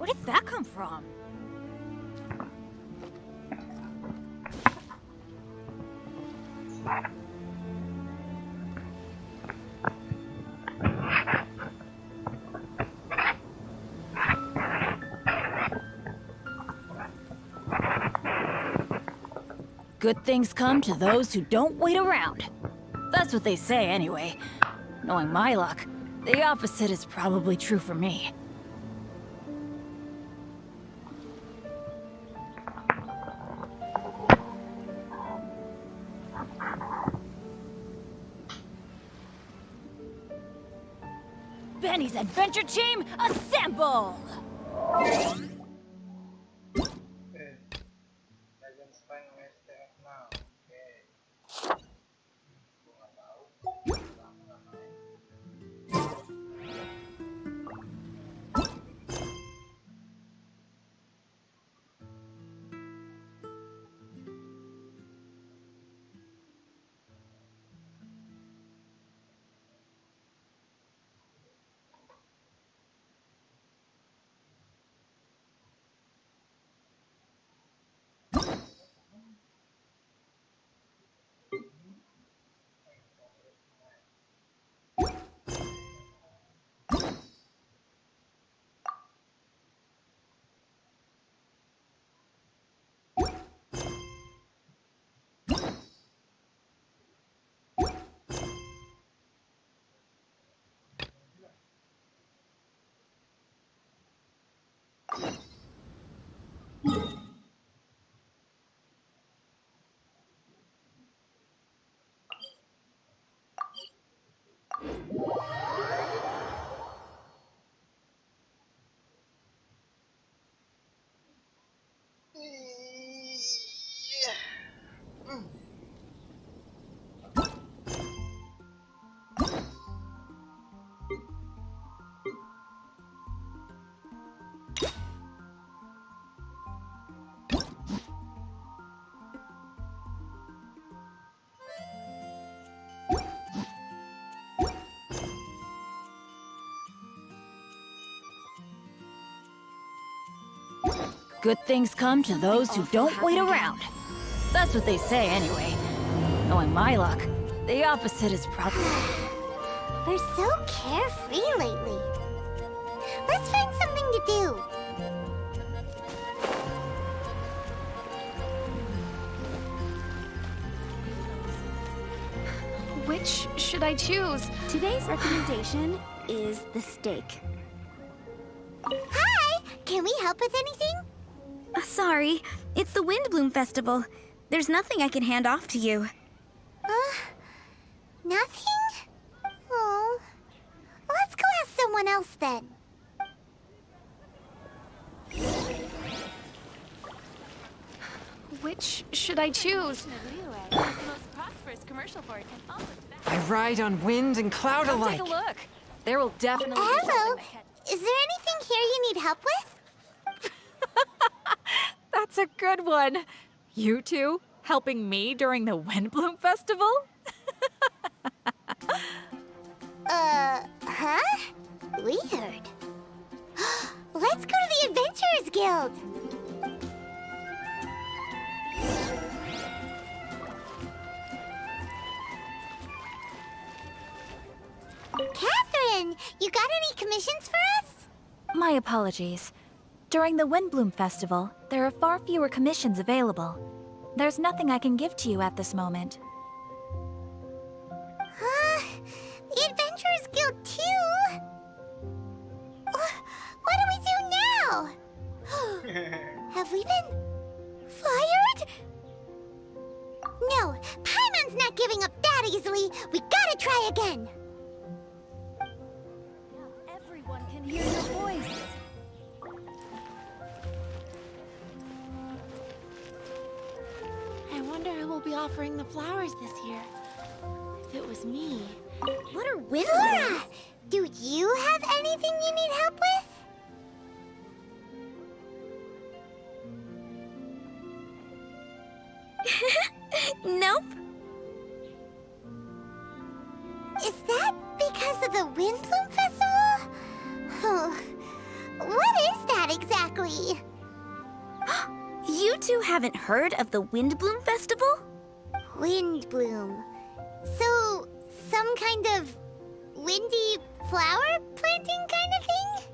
Where did that come from? Good things come to those who don't wait around. That's what they say anyway. Knowing my luck, the opposite is probably true for me. Benny's adventure team, assemble! Good things come to those who don't wait around. That's what they say anyway. Knowing my luck, the opposite is probably... We're so carefree lately. Let's find something to do. Which should I choose? Today's recommendation is the steak. Hi! Can we help with anything? Sorry, it's the Windbloom Festival. There's nothing I can hand off to you. Nothing? Oh. Let's go ask someone else then. Which should I choose? I ride on wind and cloud alike. Take a look. There will definitely be Hello. something that can... Is there anything here you need help with? That's a good one. You two helping me during the Windbloom Festival? Huh? Weird. Let's go to the Adventurers Guild. Catherine, you got any commissions for us? My apologies. During the Windbloom Festival, there are far fewer commissions available. There's nothing I can give to you at this moment. The Adventurers Guild too? What do we do now? Have we been fired? No, Paimon's not giving up that easily. We gotta try again. Everyone can hear your voice. I wonder who will be offering the flowers this year. If it was me. What are Flora, do you have anything you need help with? Nope. Is that because of the Windbloom Festival? What is that exactly? haven't heard of the Wind Bloom Festival? Wind Bloom. So, some kind of windy flower planting kind of thing?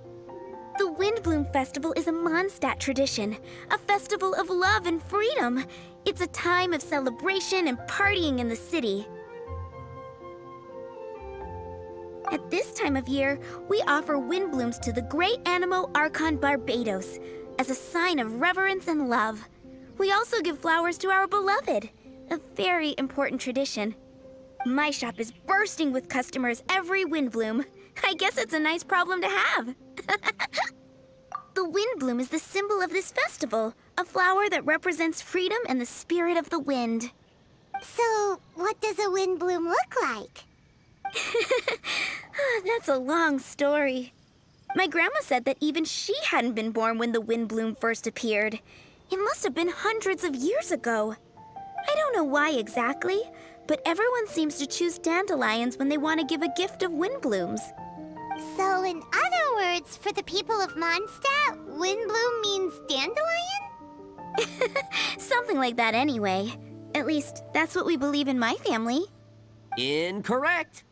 The Wind Bloom Festival is a Mondstadt tradition, a festival of love and freedom. It's a time of celebration and partying in the city. At this time of year, we offer wind blooms to the great Animo Archon Barbados as a sign of reverence and love. We also give flowers to our beloved, a very important tradition. My shop is bursting with customers every wind bloom. I guess it's a nice problem to have. The wind bloom is the symbol of this festival, a flower that represents freedom and the spirit of the wind. So, what does a wind bloom look like? That's a long story. My grandma said that even she hadn't been born when the wind bloom first appeared. It must have been hundreds of years ago. I don't know why exactly, but everyone seems to choose dandelions when they want to give a gift of wind blooms. So, in other words, for the people of Mondstadt, wind bloom means dandelion? Something like that anyway. At least, that's what we believe in my family. Incorrect.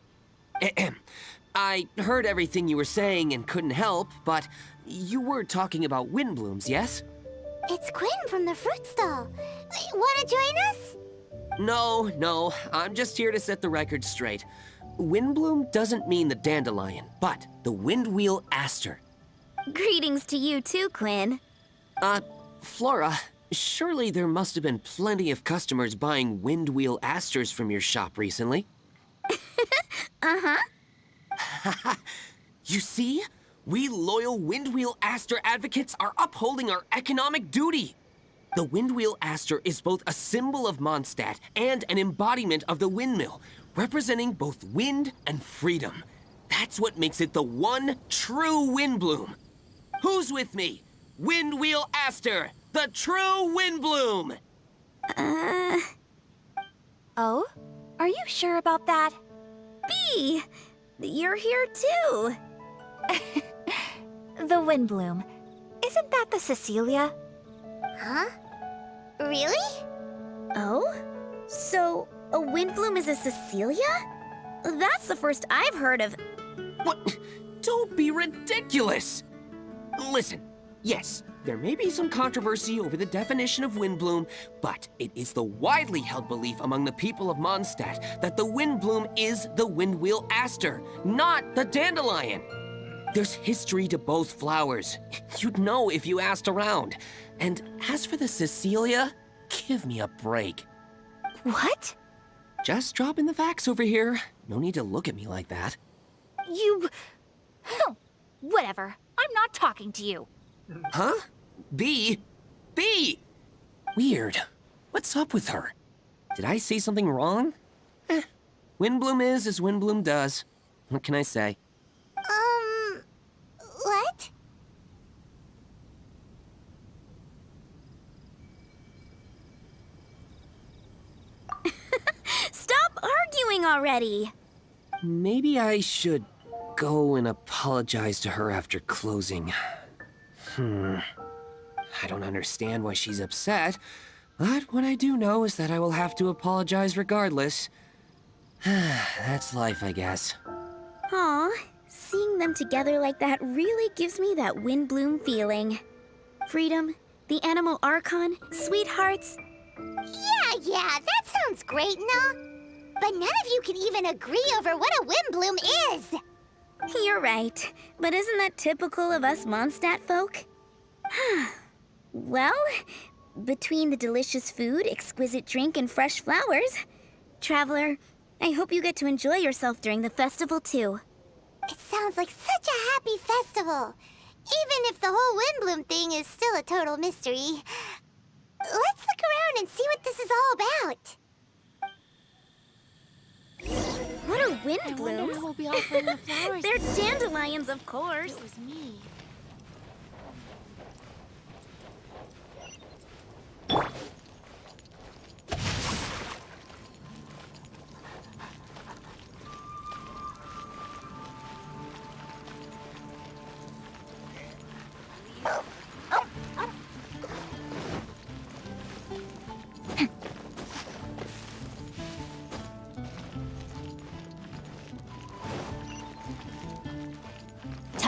I heard everything you were saying and couldn't help, but you were talking about wind blooms, yes? It's Quinn from the fruit stall. Wanna join us? No, I'm just here to set the record straight. Wind bloom doesn't mean the dandelion, but the windwheel aster. Greetings to you too, Quinn. Flora, surely there must have been plenty of customers buying windwheel asters from your shop recently. Uh-huh. You see? We loyal windwheel aster advocates are upholding our economic duty. The windwheel aster is both a symbol of Mondstadt and an embodiment of the windmill, representing both wind and freedom. That's what makes it the one true wind bloom. Who's with me? Windwheel aster, the true wind bloom. Oh? Are you sure about that? Bee! You're here too. The wind bloom. Isn't that the Cecilia? Huh? Really? Oh? So, a wind bloom is a Cecilia? That's the first I've heard of. What? Don't be ridiculous! Listen, yes, there may be some controversy over the definition of wind bloom, but it is the widely held belief among the people of Mondstadt that the wind bloom is the windwheel aster, not the dandelion. There's history to both flowers. You'd know if you asked around. And as for the Cecilia, give me a break. What? Just dropping the facts over here. No need to look at me like that. You... Whatever. I'm not talking to you. Huh? Bee? Weird. What's up with her? Did I say something wrong? Windbloom is as Windbloom does. What can I say? What? Stop arguing already! Maybe I should go and apologize to her after closing. I don't understand why she's upset, but what I do know is that I will have to apologize regardless. That's life, I guess. Aw, seeing them together like that really gives me that Windbloom feeling. Freedom, the Animo Archon, sweethearts. Yeah, that sounds great and all. But none of you can even agree over what a Windbloom is. You're right, but isn't that typical of us Mondstadt folk? Well, between the delicious food, exquisite drink, and fresh flowers, Traveler, I hope you get to enjoy yourself during the festival too. It sounds like such a happy festival, even if the whole Windbloom thing is still a total mystery. Let's look around and see what this is all about. What are I wonder Windblooms? who will be offering the flowers. They're this year. dandelions, of course. It was me.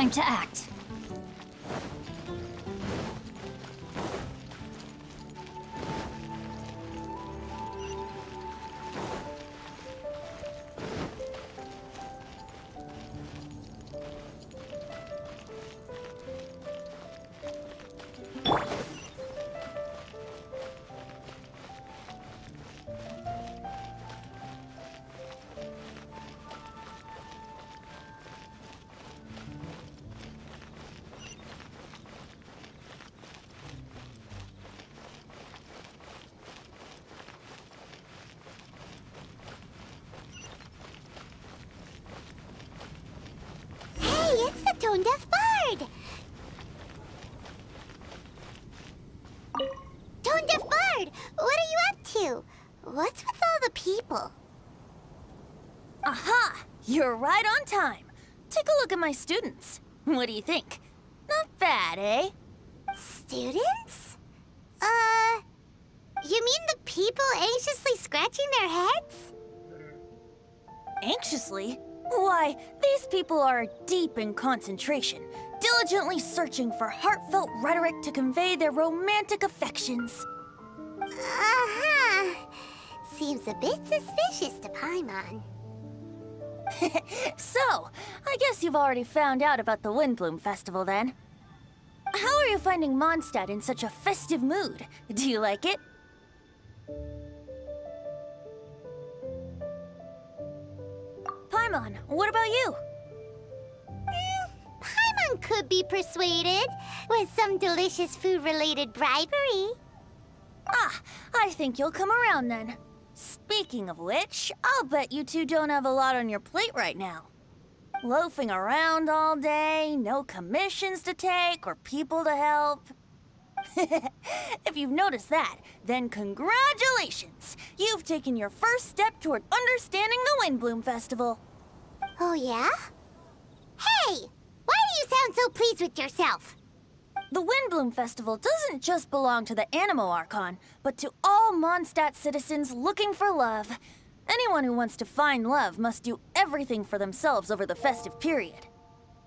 Time to act. Hey, it's the tone-deaf bird! Tone-deaf bird, what are you up to? What's with all the people? Aha! You're right on time. Take a look at my students. What do you think? Not bad, eh? Students? You mean the people anxiously scratching their heads? Anxiously? Why, these people are deep in concentration, diligently searching for heartfelt rhetoric to convey their romantic affections. Uh-huh. Seems a bit suspicious to Paimon. So, I guess you've already found out about the Windbloom Festival then. How are you finding Mondstadt in such a festive mood? Do you like it? Paimon, what about you? Paimon could be persuaded with some delicious food-related bribery. Ah, I think you'll come around then. Speaking of which, I'll bet you two don't have a lot on your plate right now. Loafing around all day, no commissions to take or people to help. If you've noticed that, then congratulations! You've taken your first step toward understanding the Windbloom Festival. Oh, yeah? Hey! Why do you sound so pleased with yourself? The Windbloom Festival doesn't just belong to the Animo Archon, but to all Mondstadt citizens looking for love. Anyone who wants to find love must do everything for themselves over the festive period.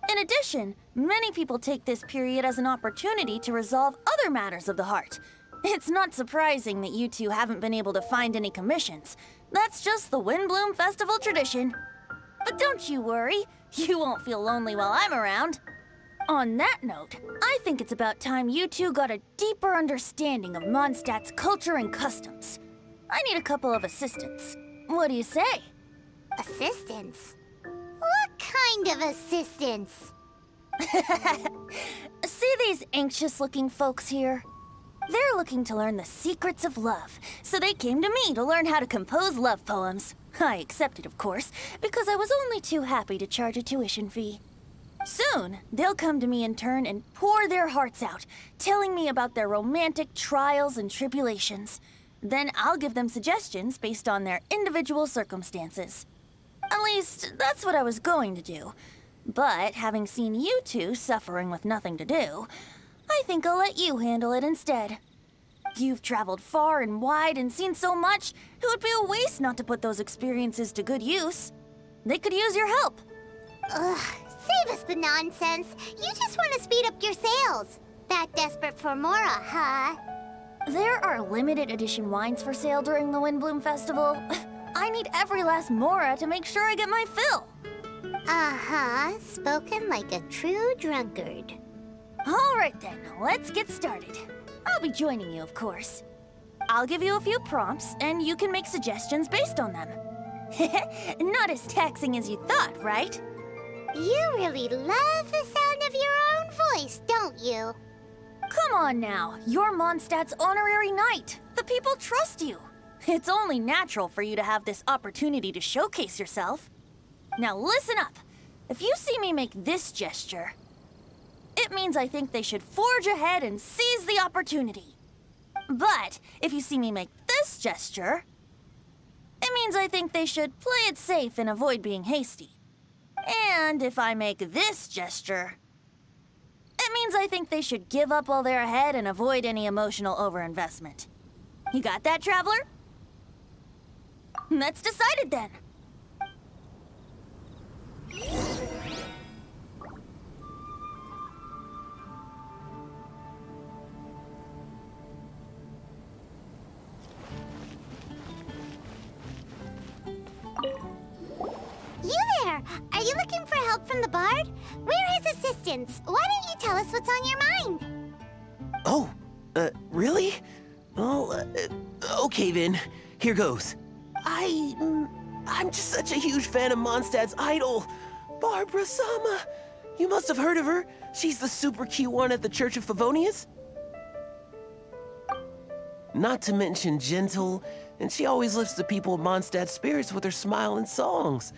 In addition, many people take this period as an opportunity to resolve other matters of the heart. It's not surprising that you two haven't been able to find any commissions. That's just the Windbloom Festival tradition. But don't you worry, you won't feel lonely while I'm around. On that note, I think it's about time you two got a deeper understanding of Mondstadt's culture and customs. I need a couple of assistants. What do you say? Assistance? What kind of assistance? See these anxious-looking folks here? They're looking to learn the secrets of love, so they came to me to learn how to compose love poems. I accepted, of course, because I was only too happy to charge a tuition fee. Soon, they'll come to me in turn and pour their hearts out, telling me about their romantic trials and tribulations. Then I'll give them suggestions based on their individual circumstances. At least, that's what I was going to do. But having seen you two suffering with nothing to do, I think I'll let you handle it instead. You've traveled far and wide and seen so much, it would be a waste not to put those experiences to good use. They could use your help. Ugh, save us the nonsense. You just want to speed up your sales. That desperate for Mora, huh? There are limited edition wines for sale during the Windbloom Festival. I need every last Mora to make sure I get my fill. Uh-huh, spoken like a true drunkard. All right then, let's get started. I'll be joining you, of course. I'll give you a few prompts, and you can make suggestions based on them. Not as taxing as you thought, right? You really love the sound of your own voice, don't you? Come on now, you're Mondstadt's honorary knight. The people trust you. It's only natural for you to have this opportunity to showcase yourself. Now listen up. If you see me make this gesture, it means I think they should forge ahead and seize the opportunity. But if you see me make this gesture, it means I think they should play it safe and avoid being hasty. And if I make this gesture, it means I think they should give up while they're ahead and avoid any emotional overinvestment. You got that, traveler? That's decided then. help from the bard? We're his assistants. Why don't you tell us what's on your mind? Oh, really? Well, okay then. Here goes. I'm just such a huge fan of Mondstadt's idol, Barbara Sama. You must have heard of her. She's the super cute one at the Church of Favonius. Not to mention gentle, and she always lifts the people of Mondstadt's spirits with her smile and songs.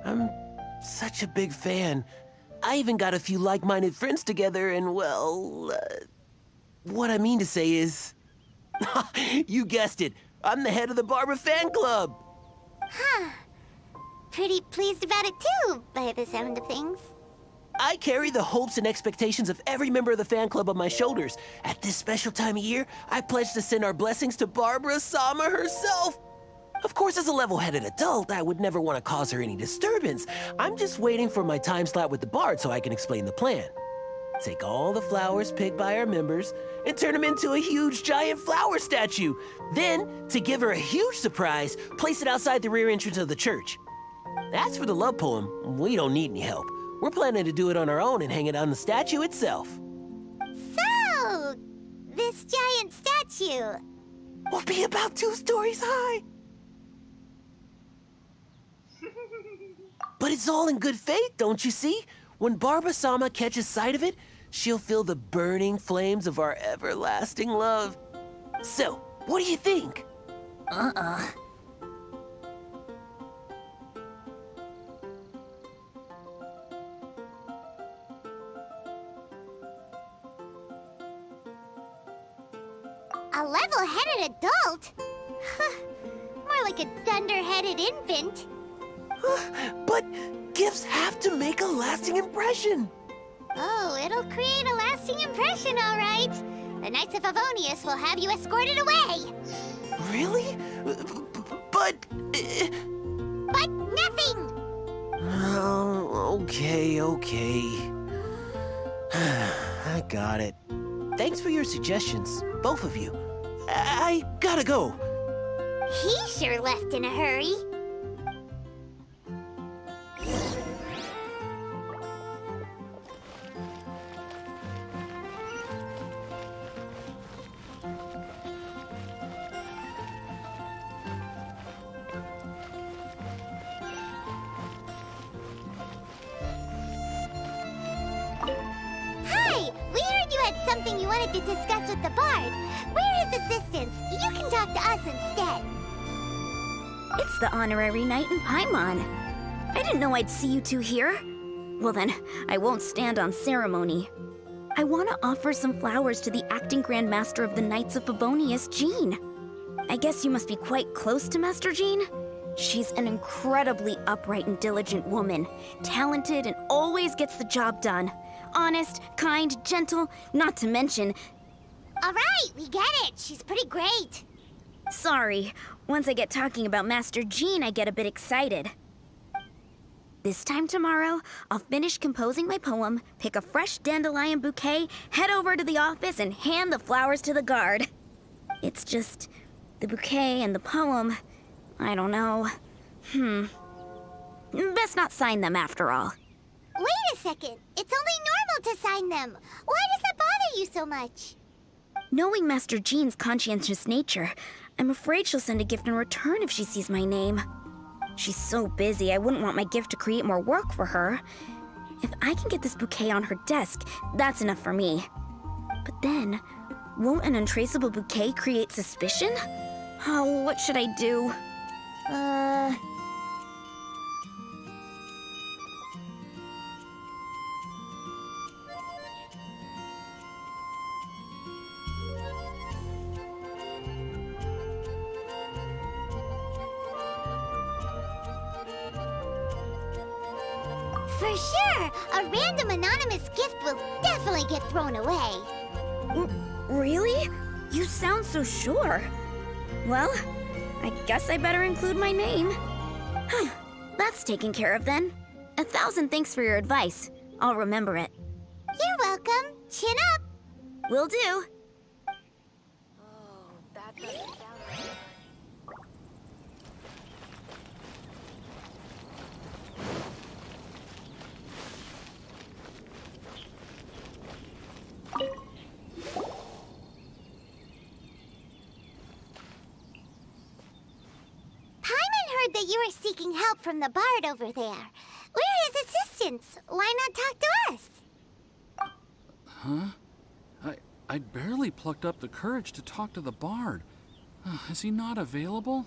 I'm such a big fan. I even got a few like-minded friends together, and well, what I mean to say is, you guessed it, I'm the head of the Barbara fan club. Huh. Pretty pleased about it too, by the sound of things. I carry the hopes and expectations of every member of the fan club on my shoulders. At this special time of year, I pledge to send our blessings to Barbara Sama herself. Of course, as a level-headed adult, I would never want to cause her any disturbance. I'm just waiting for my time slot with the bard so I can explain the plan. Take all the flowers picked by our members and turn them into a huge giant flower statue. Then, to give her a huge surprise, place it outside the rear entrance of the church. As for the love poem, we don't need any help. We're planning to do it on our own and hang it on the statue itself. So, this giant statue will be about 2 stories high. But it's all in good faith, don't you see? When Barbara Sama catches sight of it, she'll feel the burning flames of our everlasting love. So, what do you think? A level-headed adult? More like a dunder-headed infant. But gifts have to make a lasting impression. Oh, it'll create a lasting impression, all right. The Knights of Favonius will have you escorted away. Really? But... But nothing! Oh, okay. I got it. Thanks for your suggestions, both of you. I gotta go. He sure left in a hurry. Hi! We heard you had something you wanted to discuss with the bard. We're his assistants. You can talk to us instead. It's the honorary knight in Paimon. I didn't know I'd see you two here. Well then, I won't stand on ceremony. I want to offer some flowers to the acting Grand Master of the Knights of Favonius, Jean. I guess you must be quite close to Master Jean? She's an incredibly upright and diligent woman, talented and always gets the job done. Honest, kind, gentle, not to mention... All right, we get it. She's pretty great. Sorry, once I get talking about Master Jean, I get a bit excited. This time tomorrow, I'll finish composing my poem, pick a fresh dandelion bouquet, head over to the office, and hand the flowers to the guard. It's just... the bouquet and the poem... I don't know. Best not sign them after all. Wait a second. It's only normal to sign them. Why does that bother you so much? Knowing Master Jean's conscientious nature, I'm afraid she'll send a gift in return if she sees my name. She's so busy, I wouldn't want my gift to create more work for her. If I can get this bouquet on her desk, that's enough for me. But then, won't an untraceable bouquet create suspicion? Oh, what should I do? For sure, a random anonymous gift will definitely get thrown away. Really? You sound so sure. Well, I guess I better include my name. That's taken care of then. 1,000 thanks for your advice. I'll remember it. You're welcome. Chin up. Will do. that you were seeking help from the bard over there. We're his assistants. Why not talk to us? Huh? I barely plucked up the courage to talk to the bard. Is he not available?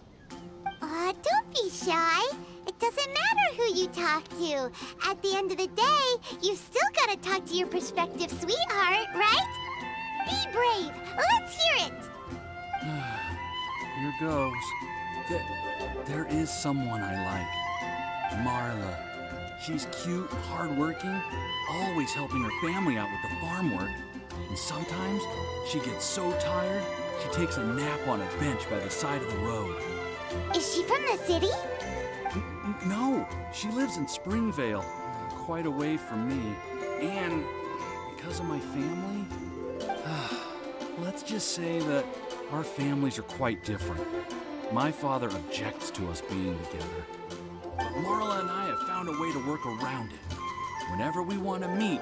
Don't be shy. It doesn't matter who you talk to. At the end of the day, you've still got to talk to your prospective sweetheart, right? Be brave. Let's hear it. Here goes. There is someone I like. Marla. She's cute and hardworking, always helping her family out with the farm work. And sometimes she gets so tired, she takes a nap on a bench by the side of the road. Is she from the city? No, she lives in Springvale, quite away from me. And because of my family, let's just say that our families are quite different. My father objects to us being together. Marla and I have found a way to work around it. Whenever we want to meet,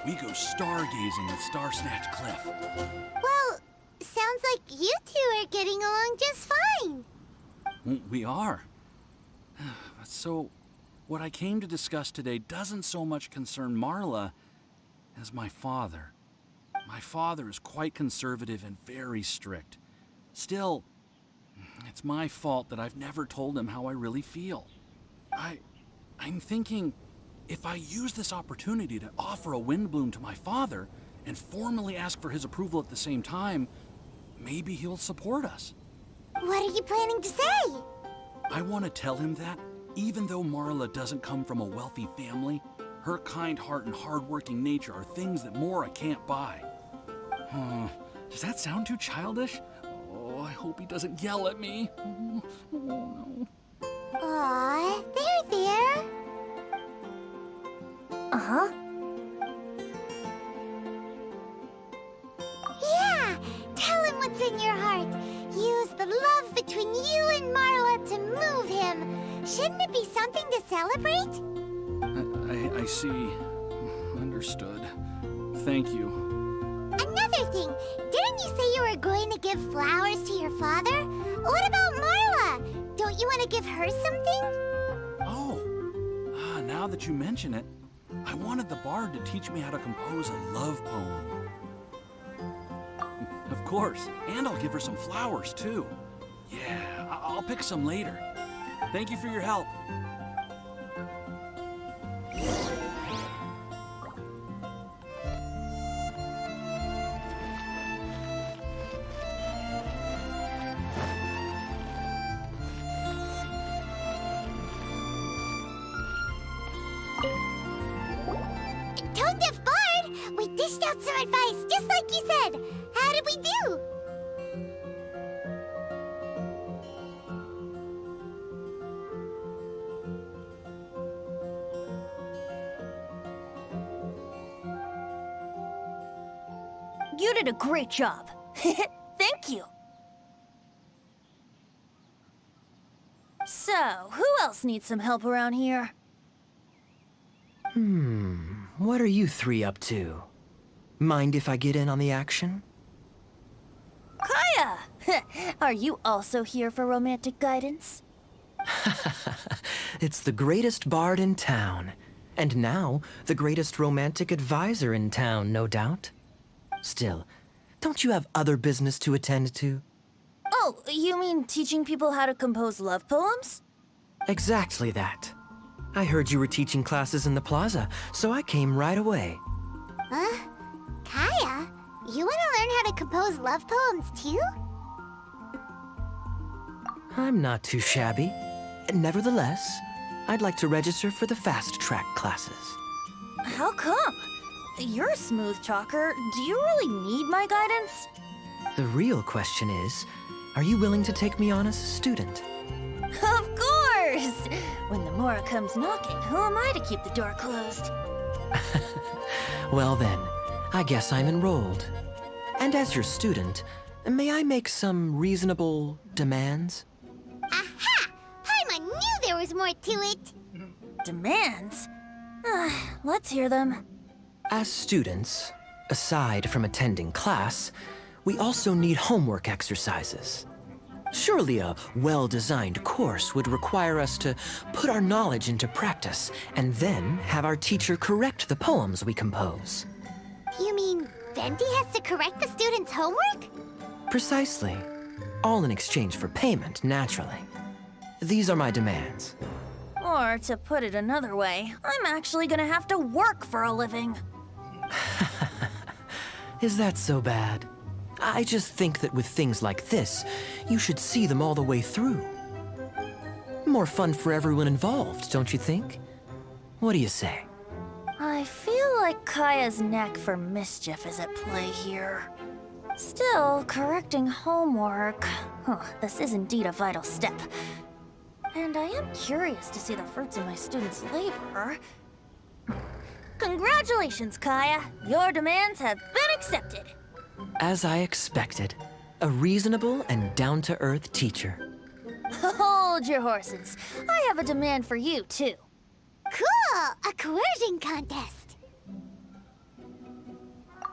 we go stargazing at Star Snatch Cliff. Well, sounds like you two are getting along just fine. We are. So, what I came to discuss today doesn't so much concern Marla as my father. My father is quite conservative and very strict. Still, it's my fault that I've never told him how I really feel. I'm thinking, if I use this opportunity to offer a Windbloom to my father and formally ask for his approval at the same time, maybe he'll support us. What are you planning to say? I want to tell him that, even though Marla doesn't come from a wealthy family, her kind heart and hardworking nature are things that Mora can't buy. Does that sound too childish? Oh, I hope he doesn't yell at me. Oh, no. Aw, there. Uh-huh. Yeah, tell him what's in your heart. Use the love between you and Marla to move him. Shouldn't it be something to celebrate? I see. Understood. Thank you. Another thing, didn't you say you were going to give flowers to your father? What about Marla? Don't you want to give her something? Oh, now that you mention it, I wanted the bard to teach me how to compose a love poem. Of course, and I'll give her some flowers, too. Yeah, I'll pick some later. Thank you for your help. Tone Deaf Bard! We dished out some advice, just like you said. How did we do? You did a great job. Thank you. So, who else needs some help around here? What are you three up to? Mind if I get in on the action? Kaya! Are you also here for romantic guidance? It's the greatest bard in town. And now, the greatest romantic advisor in town, no doubt. Still, don't you have other business to attend to? Oh, you mean teaching people how to compose love poems? Exactly that. I heard you were teaching classes in the plaza, so I came right away. Huh? Kaya, you want to learn how to compose love poems too? I'm not too shabby. Nevertheless, I'd like to register for the fast track classes. How come? You're a smooth talker. Do you really need my guidance? The real question is, are you willing to take me on as a student? Of course! When the Mora comes knocking, who am I to keep the door closed? Well then, I guess I'm enrolled. And as your student, may I make some reasonable demands? Aha! Paimon knew there was more to it! Demands? Let's hear them. As students, aside from attending class, we also need homework exercises. Surely a well-designed course would require us to put our knowledge into practice and then have our teacher correct the poems we compose. You mean Venti has to correct the students' homework? Precisely. All in exchange for payment, naturally. These are my demands. Or to put it another way, I'm actually gonna have to work for a living. Is that so bad? I just think that with things like this, you should see them all the way through. More fun for everyone involved, don't you think? What do you say? I feel like Kaya's knack for mischief is at play here. Still, correcting homework. This is indeed a vital step. And I am curious to see the fruits of my students' labor. Congratulations, Kaya! Your demands have been accepted. As I expected, a reasonable and down-to-earth teacher. Hold your horses. I have a demand for you, too. Cool! A coercion contest!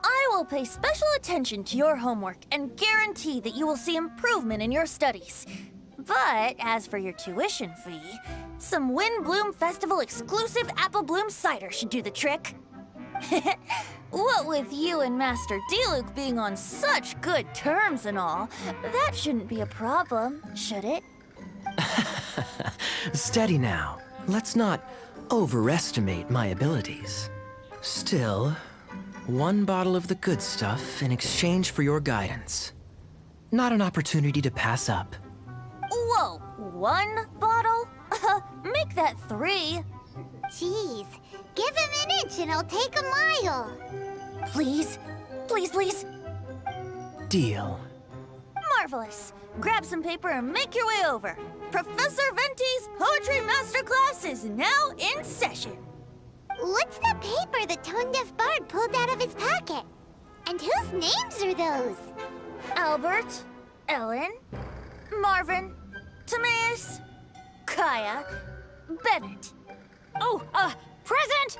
I will pay special attention to your homework and guarantee that you will see improvement in your studies. But as for your tuition fee, some Wind Bloom Festival exclusive Apple Bloom cider should do the trick. What with you and Master Diluc being on such good terms and all, that shouldn't be a problem, should it? Steady now. Let's not overestimate my abilities. Still, one bottle of the good stuff in exchange for your guidance. Not an opportunity to pass up. Whoa, one bottle? Make that 3. Jeez, give him an inch and I'll take a mile. Please? Please, please? Deal. Marvelous. Grab some paper and make your way over. Professor Venti's Poetry Masterclass is now in session. What's the paper the tone-deaf bard pulled out of his pocket? And whose names are those? Albert, Ellen, Marvin, Timaeus, Kaya, Bennett. Oh, present!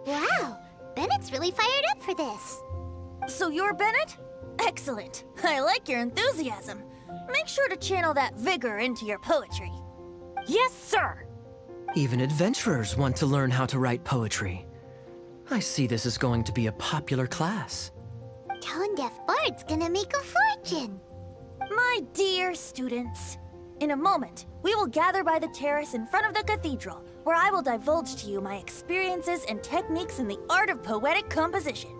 Wow, Bennett's really fired up for this. So you're Bennett? Excellent. I like your enthusiasm. Make sure to channel that vigor into your poetry. Yes, sir! Even adventurers want to learn how to write poetry. I see this is going to be a popular class. Tone-deaf bard's gonna make a fortune. My dear students, in a moment, we will gather by the terrace in front of the cathedral, where I will divulge to you my experiences and techniques in the art of poetic composition.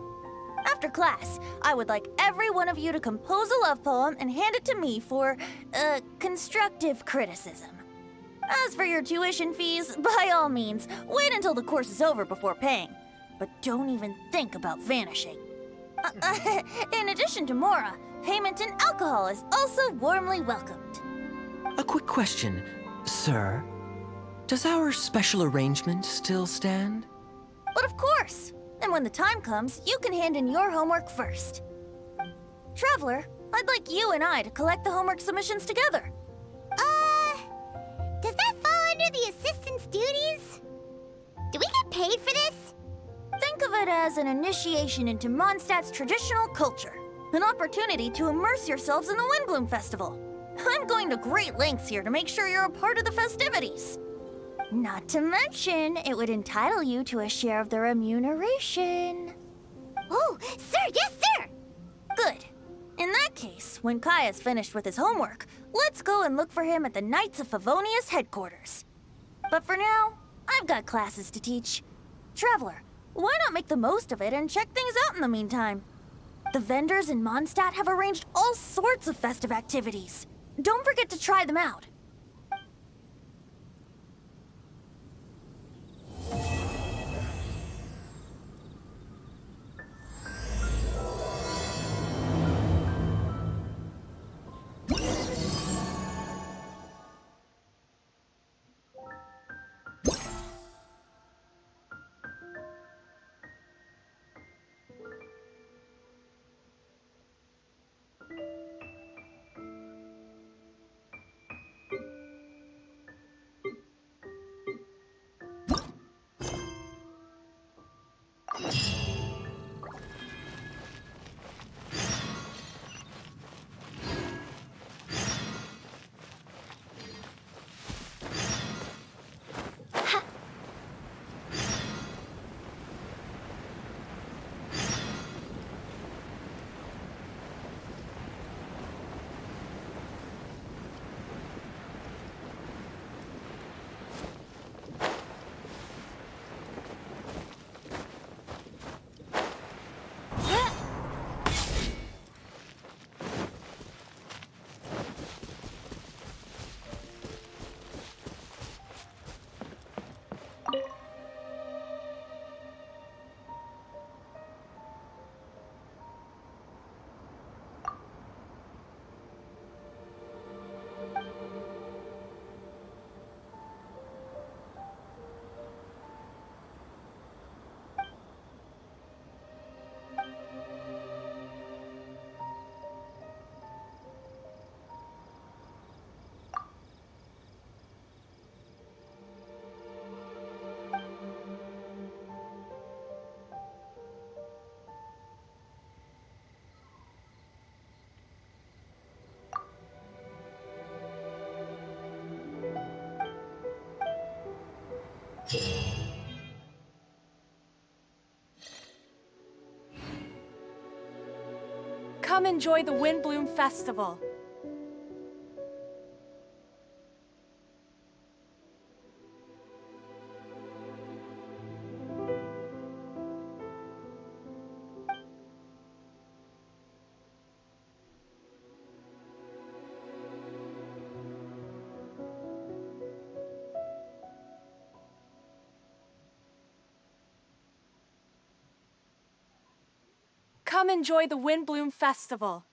After class, I would like every one of you to compose a love poem and hand it to me for, constructive criticism. As for your tuition fees, by all means, wait until the course is over before paying. But don't even think about vanishing. In addition to Mora, payment in alcohol is also warmly welcomed. A quick question, sir. Does our special arrangement still stand? But of course! And when the time comes, you can hand in your homework first. Traveler, I'd like you and I to collect the homework submissions together. Does that fall under the assistant's duties? Do we get paid for this? Think of it as an initiation into Mondstadt's traditional culture. An opportunity to immerse yourselves in the Windbloom Festival. I'm going to great lengths here to make sure you're a part of the festivities. Not to mention, it would entitle you to a share of the remuneration. Oh, sir, yes, sir! Good. In that case, when Kaya's finished with his homework, let's go and look for him at the Knights of Favonius headquarters. But for now, I've got classes to teach. Traveler, why not make the most of it and check things out in the meantime? The vendors in Mondstadt have arranged all sorts of festive activities. Don't forget to try them out. Come enjoy the Windbloom Festival. Come enjoy the Windbloom Festival.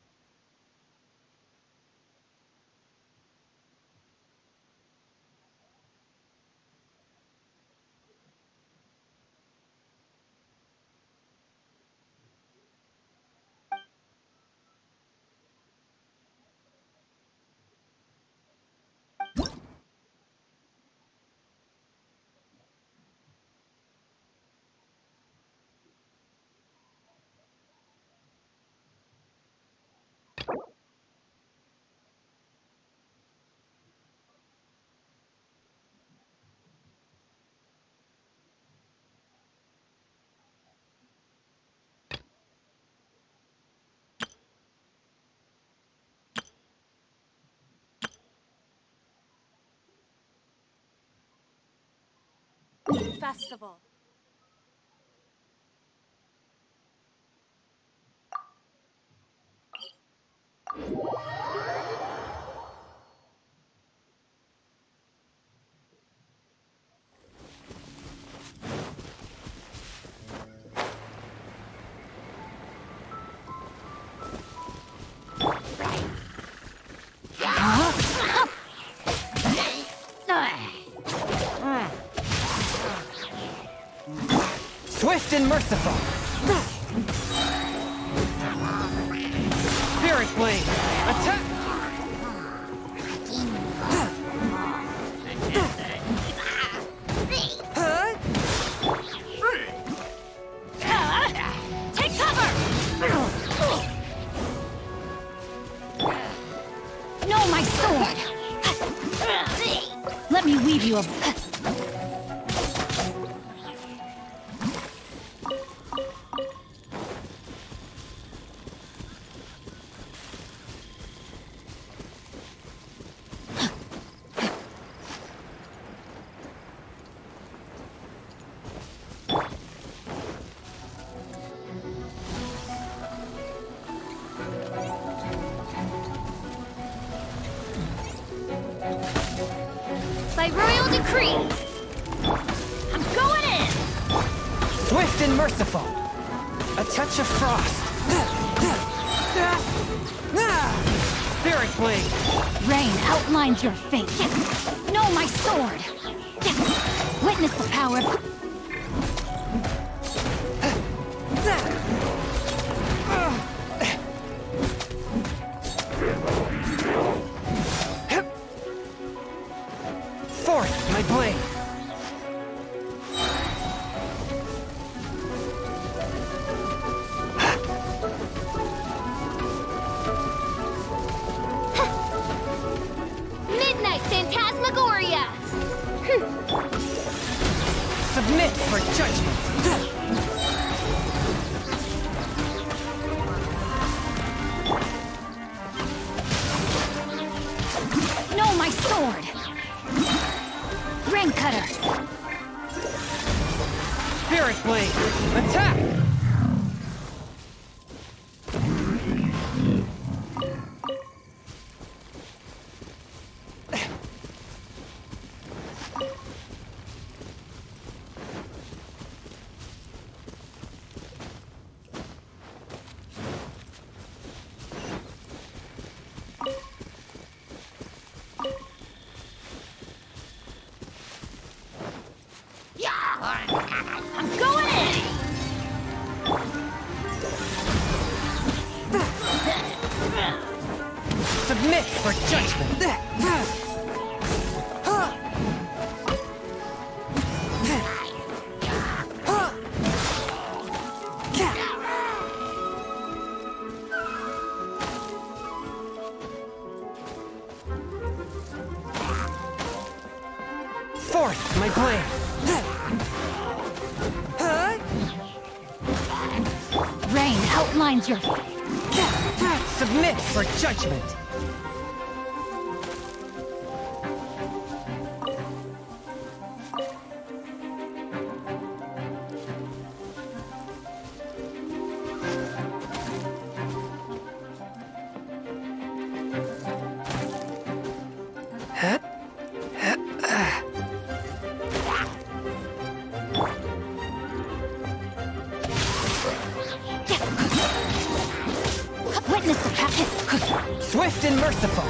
Festival. Swift and merciful. Spirit blade. Attack. Take cover! No, my sword! Let me weave you a... By royal decree, I'm going in! Swift and merciful. A touch of frost. Spirit blade. Rain outlines your fate. No, my sword! Witness the power of... Forth, my blade. Midnight Phantasmagoria! Submit for judgment. No, my sword! Rain cutter! Spirit blade. Attack. I'm going in! Submit for judgment. Forth, my blade. Rain outlines your... Submit for judgment. Witness the packet. Swift and merciful.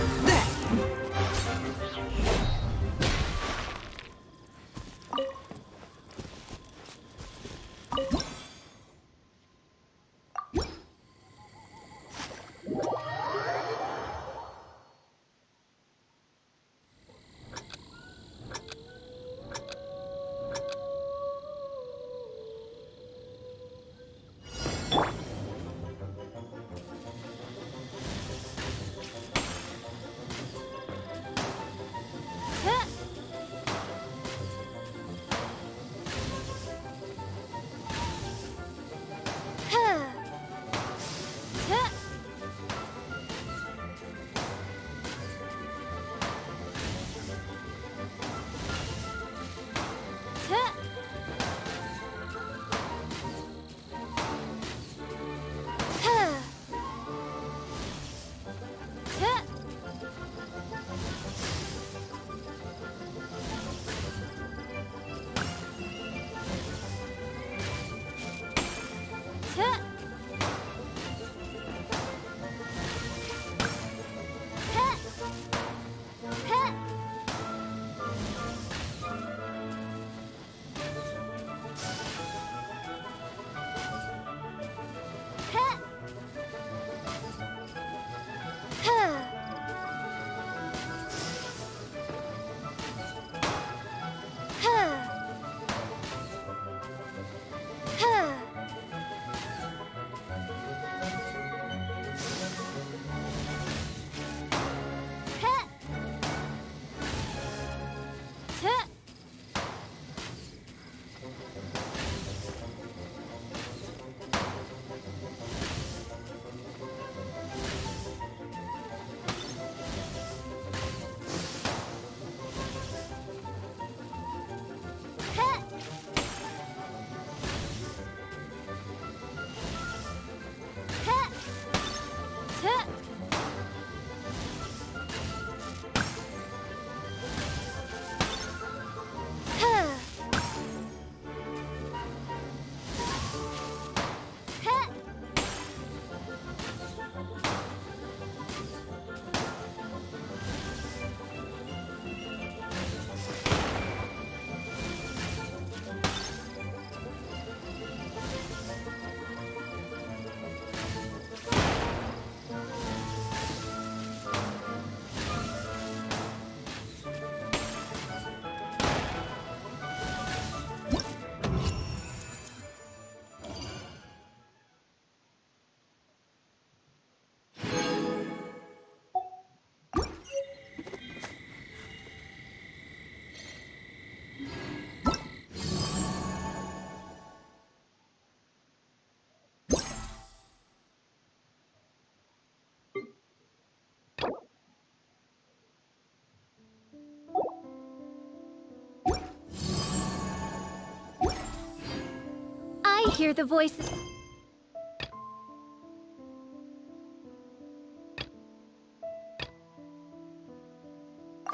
I hear the voice.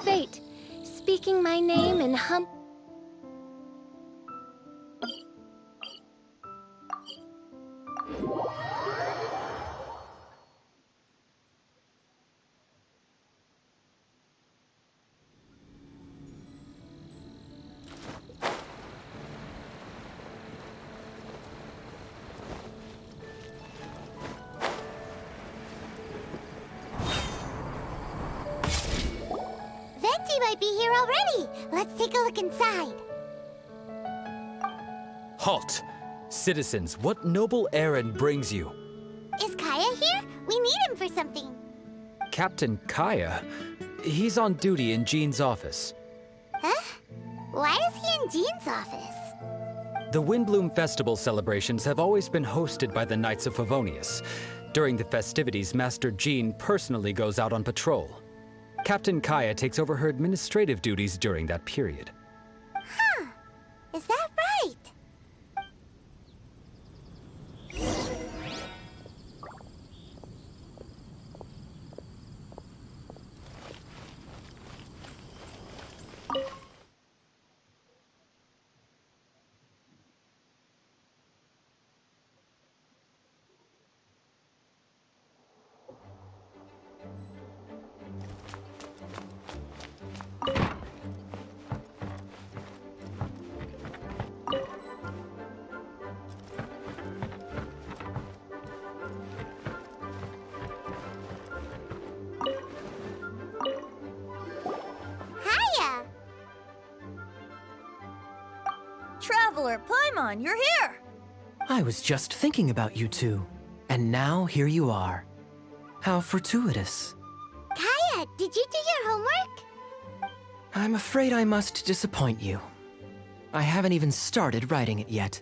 Fate, speaking my name and Venti might be here already. Let's take a look inside. Halt! Citizens, what noble errand brings you? Is Kaya here? We need him for something. Captain Kaya? He's on duty in Jean's office. Huh? Why is he in Jean's office? The Windbloom Festival celebrations have always been hosted by the Knights of Favonius. During the festivities, Master Jean personally goes out on patrol. Captain Kaya takes over her administrative duties during that period. Huh. Is that right? Hiya! Traveler Paimon, you're here! I was just thinking about you two, and now here you are. How fortuitous. Kaya, did you do your homework? I'm afraid I must disappoint you. I haven't even started writing it yet.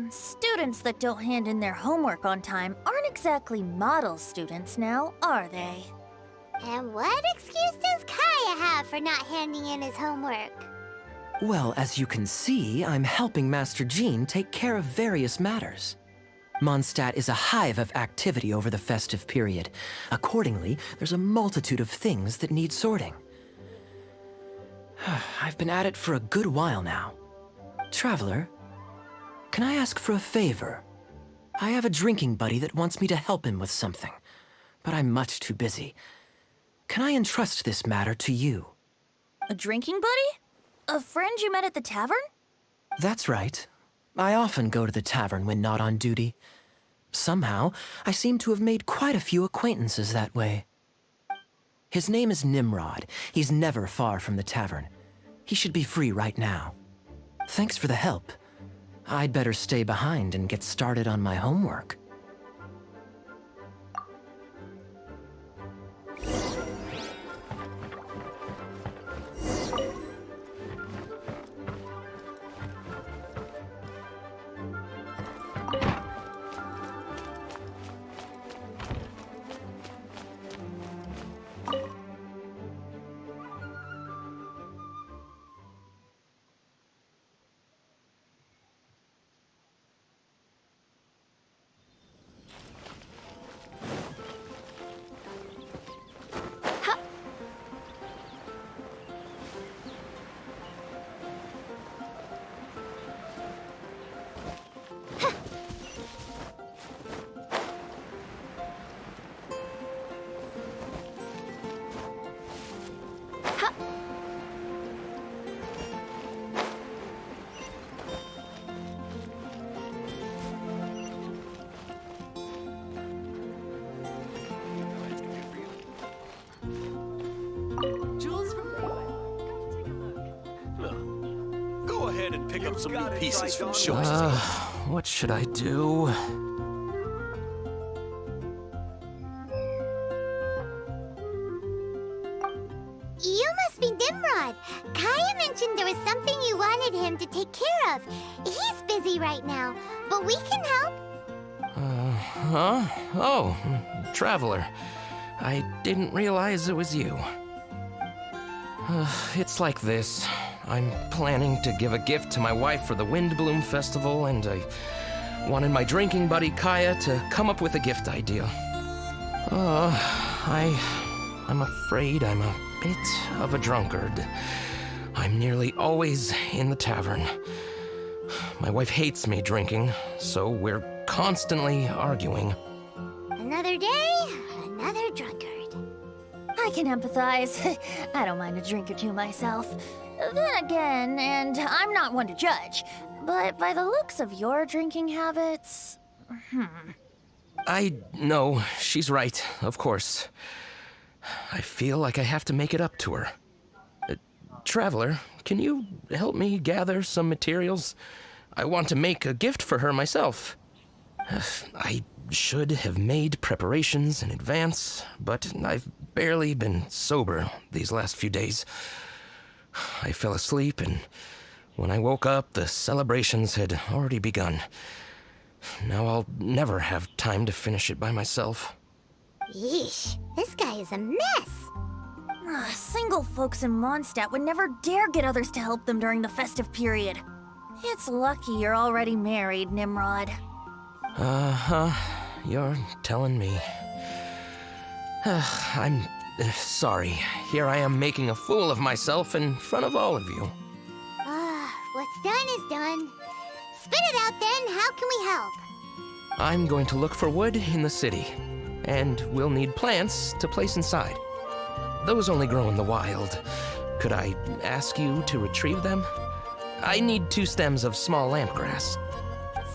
Students that don't hand in their homework on time aren't exactly model students now, are they? And what excuse does Kaya have for not handing in his homework? Well, as you can see, I'm helping Master Jean take care of various matters. Mondstadt is a hive of activity over the festive period. Accordingly, there's a multitude of things that need sorting. I've been at it for a good while now. Traveler, can I ask for a favor? I have a drinking buddy that wants me to help him with something, but I'm much too busy. Can I entrust this matter to you? A drinking buddy? A friend you met at the tavern? That's right. I often go to the tavern when not on duty. Somehow, I seem to have made quite a few acquaintances that way. His name is Nimrod. He's never far from the tavern. He should be free right now. Thanks for the help. I'd better stay behind and get started on my homework. Go ahead and pick up some new pieces from Shoji. What should I do? You must be Nimrod. Kaya mentioned there was something you wanted him to take care of. He's busy right now, but we can help. Oh, Traveler. I didn't realize it was you. It's like this. I'm planning to give a gift to my wife for the Windbloom Festival, and I wanted my drinking buddy Kaya to come up with a gift idea. I'm afraid I'm a bit of a drunkard. I'm nearly always in the tavern. My wife hates me drinking, so we're constantly arguing. Another day, another drunkard. I can empathize. I don't mind a drink or two myself. Then again, and I'm not one to judge, but by the looks of your drinking habits... I know, she's right, of course. I feel like I have to make it up to her. Traveler, can you help me gather some materials? I want to make a gift for her myself. I should have made preparations in advance, but I've barely been sober these last few days. I fell asleep, and when I woke up, the celebrations had already begun. Now I'll never have time to finish it by myself. Yeesh, this guy is a mess. Single folks in Mondstadt would never dare get others to help them during the festive period. It's lucky you're already married, Nimrod. Uh-huh. You're telling me. I'm sorry. Here I am making a fool of myself in front of all of you. What's done is done. Spit it out then, how can we help? I'm going to look for wood in the city, and we'll need plants to place inside. Those only grow in the wild. Could I ask you to retrieve them? I need 2 stems of small lampgrass.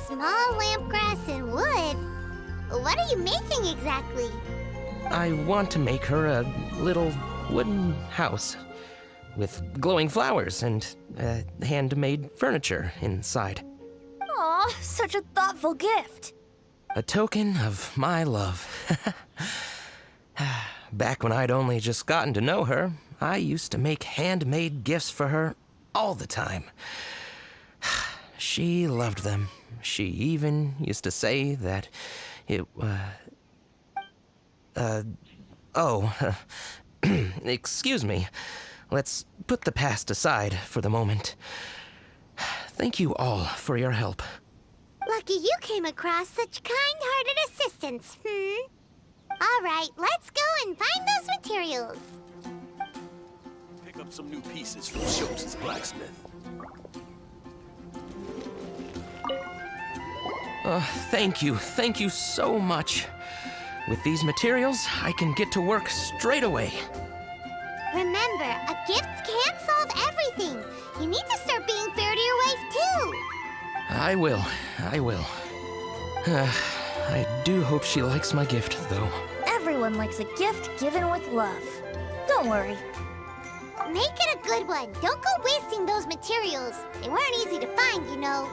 Small lampgrass and wood? What are you making exactly? I want to make her a little wooden house with glowing flowers and handmade furniture inside. Aw, such a thoughtful gift. A token of my love. Back when I'd only just gotten to know her, I used to make handmade gifts for her all the time. She loved them. She even used to say that it, excuse me. Let's put the past aside for the moment. Thank you all for your help. Lucky you came across such kind-hearted assistance, All right, let's go and find those materials. Pick up some new pieces from Schultz's blacksmith. Thank you so much. With these materials, I can get to work straight away. Remember, a gift can't solve everything. You need to start being fair to your wife, too. I will. I do hope she likes my gift, though. Everyone likes a gift given with love. Don't worry. Make it a good one. Don't go wasting those materials. They weren't easy to find, you know.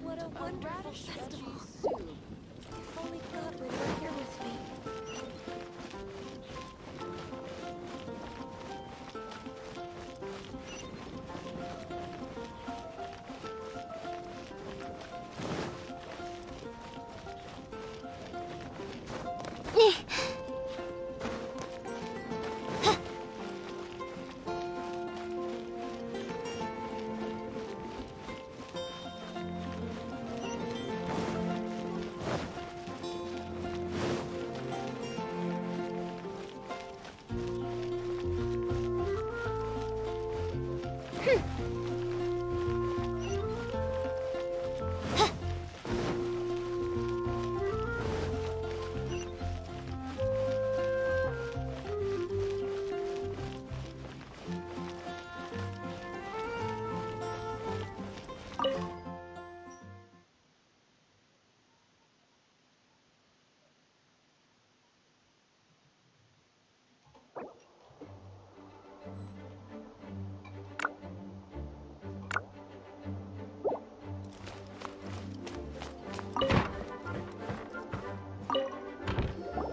What a wonderful festival. If only God were right here with me.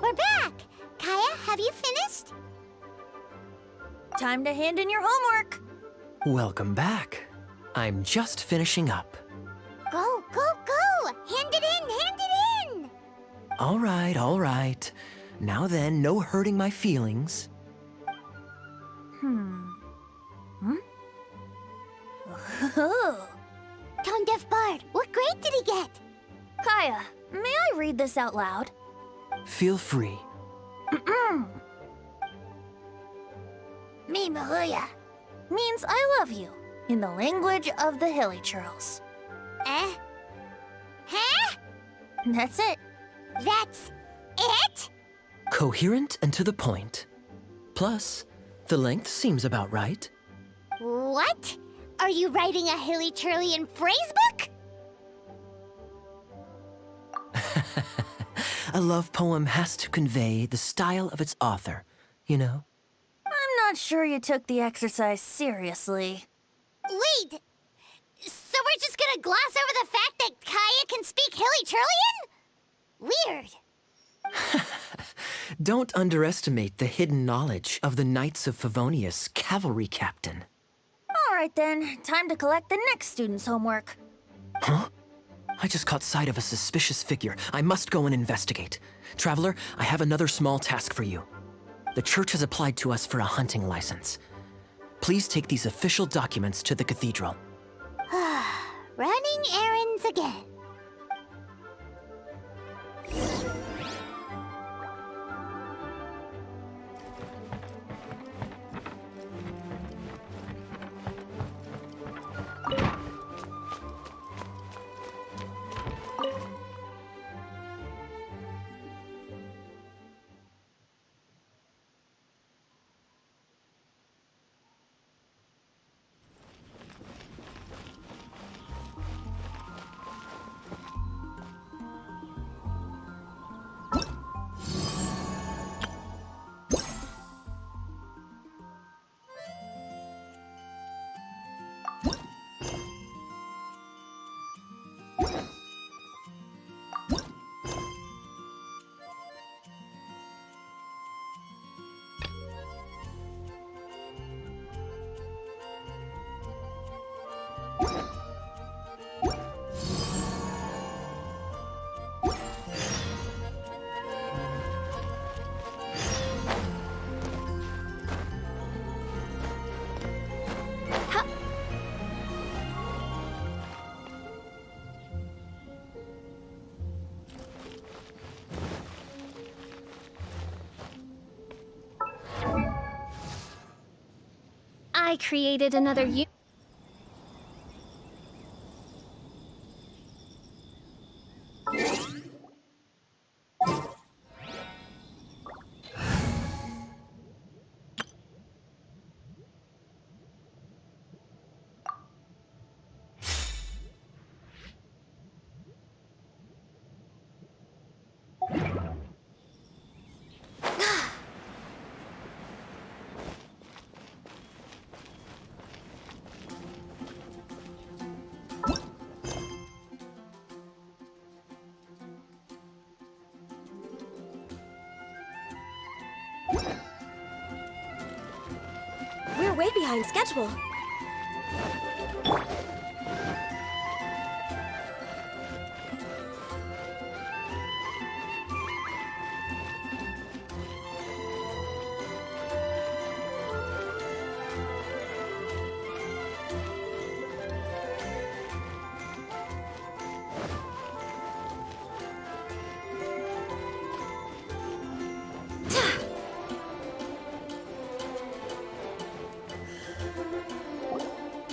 We're back! Kaya, have you finished? Time to hand in your homework. Welcome back. I'm just finishing up. Go, go, go! Hand it in, hand it in! All right. Now then, no hurting my feelings. Oh. Tone Deaf Bard, what grade did he get? Kaya, may I read this out loud? Feel free. Me Mahuya means I love you in the language of the Hilly Churls. Eh? Huh? That's it. That's it? Coherent and to the point. Plus, the length seems about right. What? Are you writing a hilly-churlian phrase book? A love poem has to convey the style of its author, you know? I'm not sure you took the exercise seriously. Wait! So we're just gonna gloss over the fact that Kaya can speak hilly-churlian? Weird. Don't underestimate the hidden knowledge of the Knights of Favonius cavalry captain. All right then, time to collect the next student's homework. Huh? I just caught sight of a suspicious figure. I must go and investigate. Traveler, I have another small task for you. The church has applied to us for a hunting license. Please take these official documents to the cathedral. Running errands again. I created another We're way behind schedule.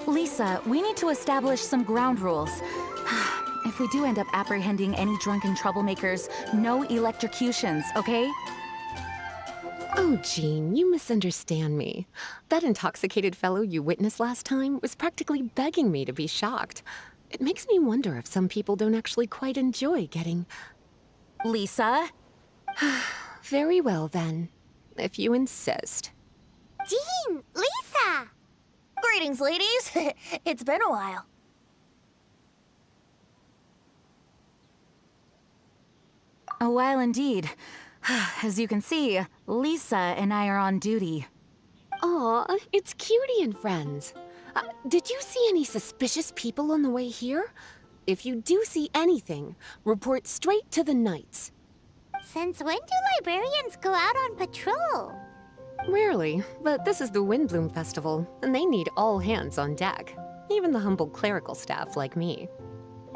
Lisa, we need to establish some ground rules. If we do end up apprehending any drunken troublemakers, no electrocutions, okay? Oh, Jean, you misunderstand me. That intoxicated fellow you witnessed last time was practically begging me to be shocked. It makes me wonder if some people don't actually quite enjoy getting... Lisa? Very well, then. If you insist. Jean! Lisa! Greetings, ladies. It's been a while. A while indeed. As you can see, Lisa and I are on duty. Aw, it's Cutie and friends. Did you see any suspicious people on the way here? If you do see anything, report straight to the Knights. Since when do librarians go out on patrol? Rarely, but this is the Windbloom Festival, and they need all hands on deck. Even the humble clerical staff like me.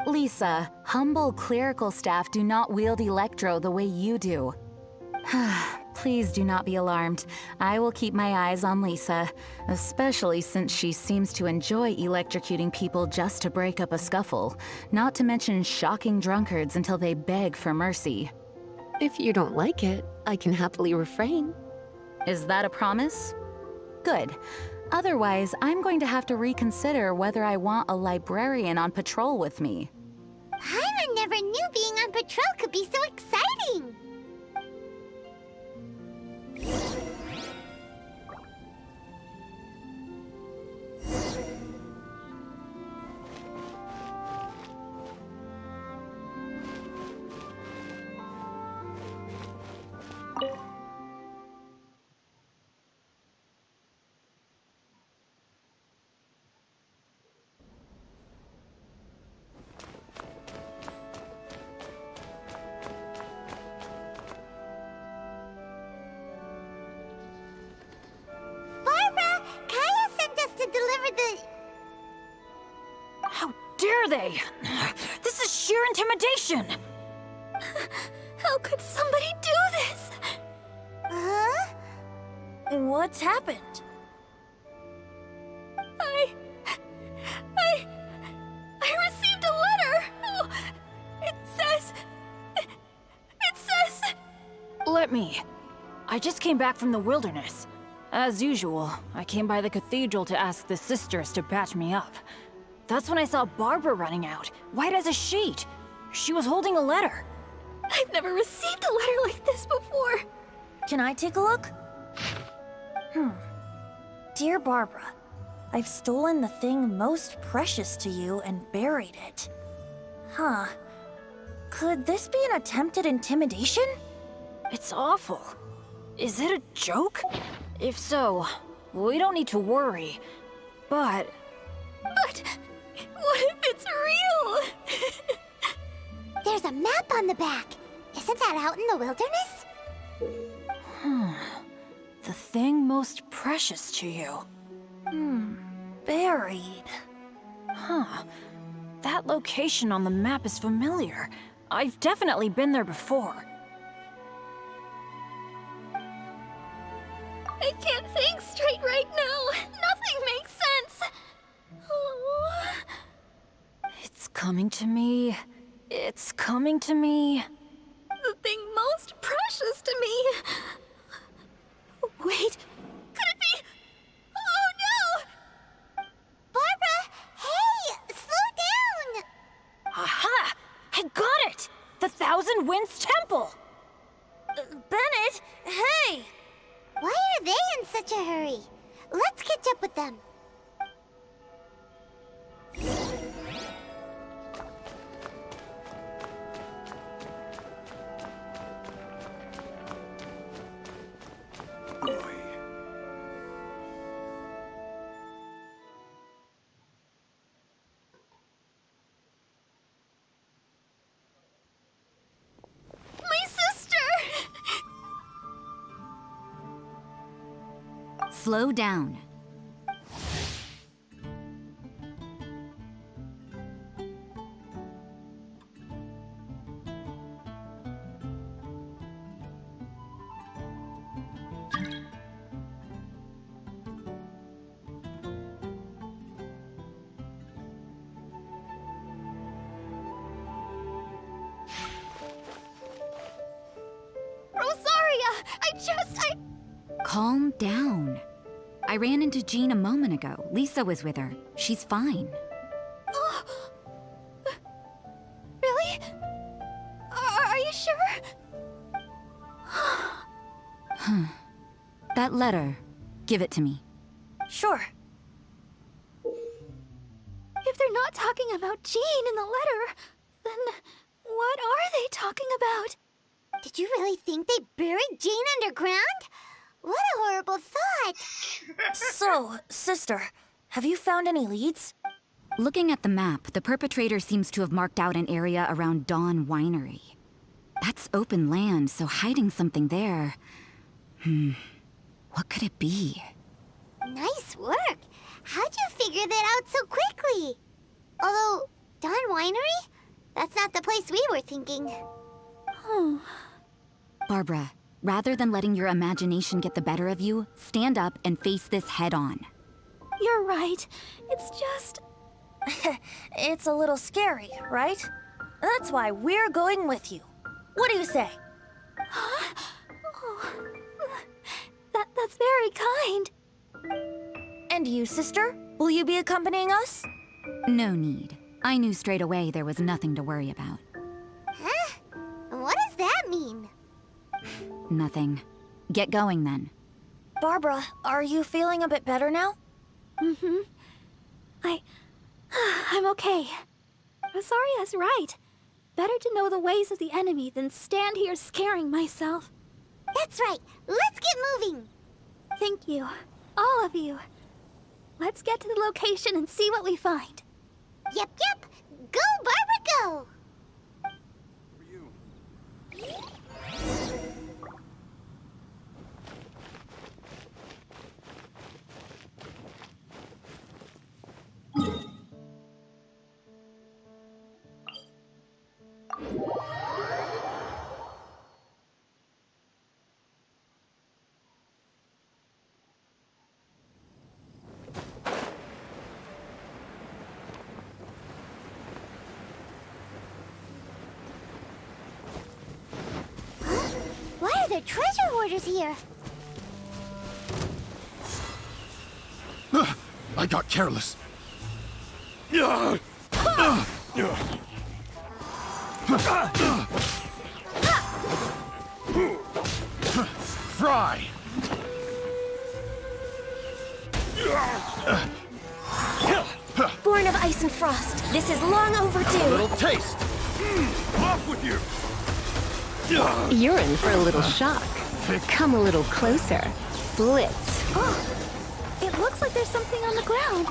Lisa, humble clerical staff do not wield Electro the way you do. Please do not be alarmed. I will keep my eyes on Lisa, especially since she seems to enjoy electrocuting people just to break up a scuffle, not to mention shocking drunkards until they beg for mercy. If you don't like it, I can happily refrain. Is that a promise? Good. Otherwise, I'm going to have to reconsider whether I want a librarian on patrol with me. Paimon never knew being on patrol could be so exciting! How dare they? This is sheer intimidation! How could somebody do this? Huh? What's happened? I received a letter! Oh, it says... Let me. I just came back from the wilderness. As usual, I came by the cathedral to ask the sisters to patch me up. That's when I saw Barbara running out, white as a sheet. She was holding a letter. I've never received a letter like this before. Can I take a look? Dear Barbara, I've stolen the thing most precious to you and buried it. Huh. Could this be an attempt at intimidation? It's awful. Is it a joke? If so, we don't need to worry. But what if it's real? There's a map on the back. Isn't that out in the wilderness? The thing most precious to you. Buried. Huh. That location on the map is familiar. I've definitely been there before. I can't think straight right now. Nothing makes sense. Oh. It's coming to me. It's coming to me. The thing most precious to me. Wait, could it be? Oh no! Barbara, hey, slow down! Aha! I got it! The Thousand Winds Temple! Bennett, hey! Why are they in such a hurry? Let's catch up with them. Slow down. Rosaria, Calm down. I ran into Jean a moment ago. Lisa was with her. She's fine. Really? Are you sure? That letter. Give it to me. Sure. If they're not talking about Jean in the letter, then what are they talking about? Did you really think they buried Jean underground? What a horrible thought! So, sister, have you found any leads? Looking at the map, the perpetrator seems to have marked out an area around Dawn Winery. That's open land, so hiding something there... What could it be? Nice work! How'd you figure that out so quickly? Although, Dawn Winery? That's not the place we were thinking. Barbara, Rather than letting your imagination get the better of you, stand up and face this head on. You're right. It's just... it's a little scary, right? That's why we're going with you. What do you say? Huh? Oh, that's very kind. And you, sister? Will you be accompanying us? No need. I knew straight away there was nothing to worry about. Huh? What does that mean? Nothing. Get going then. Barbara, are you feeling a bit better now? Mm-hmm. I'm okay. Rosaria's right. Better to know the ways of the enemy than stand here scaring myself. That's right. Let's get moving. Thank you. All of you. Let's get to the location and see what we find. Yep. Go, Barbara, go! Why are there treasure hoarders here? I got careless. Fry! Born of ice and frost, this is long overdue. A little taste. Off with you! You're in for a little shock. Come a little closer. Blitz. Oh, it looks like there's something on the ground.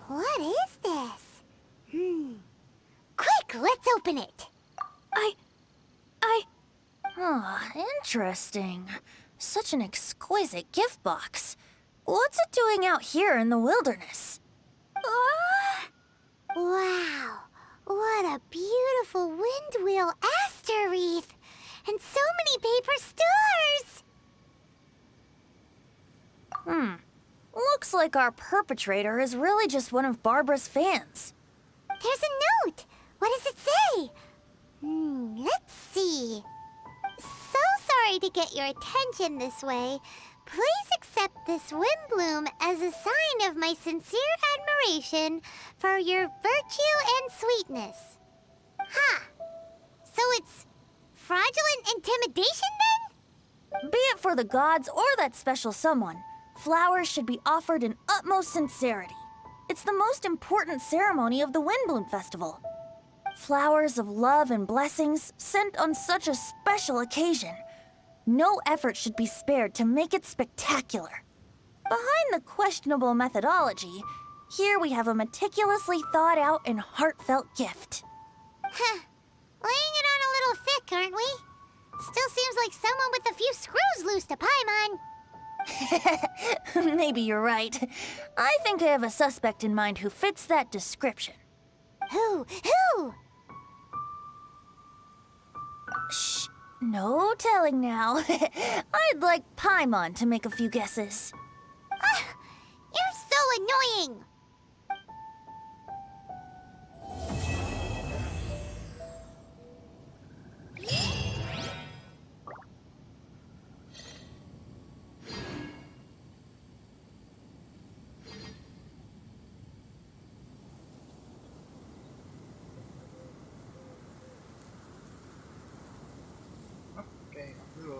What is this? Quick, let's open it. Interesting. Such an exquisite gift box. What's it doing out here in the wilderness? Wow, what a beautiful wind wheel aster wreath. And so many paper stars. Looks like our perpetrator is really just one of Barbara's fans. There's a note. What does it say? Let's see. So sorry to get your attention this way. Please accept this wind bloom as a sign of my sincere admiration for your virtue and sweetness. So it's fraudulent intimidation then? Be it for the gods or that special someone, flowers should be offered in utmost sincerity. It's the most important ceremony of the Windbloom Festival. Flowers of love and blessings sent on such a special occasion. No effort should be spared to make it spectacular. Behind the questionable methodology, here we have a meticulously thought out and heartfelt gift. Laying it on a little thick, aren't we? Still seems like someone with a few screws loose to Paimon. Maybe you're right. I think I have a suspect in mind who fits that description. Who? Shh, no telling now. I'd like Paimon to make a few guesses. You're so annoying. Oke, dulu.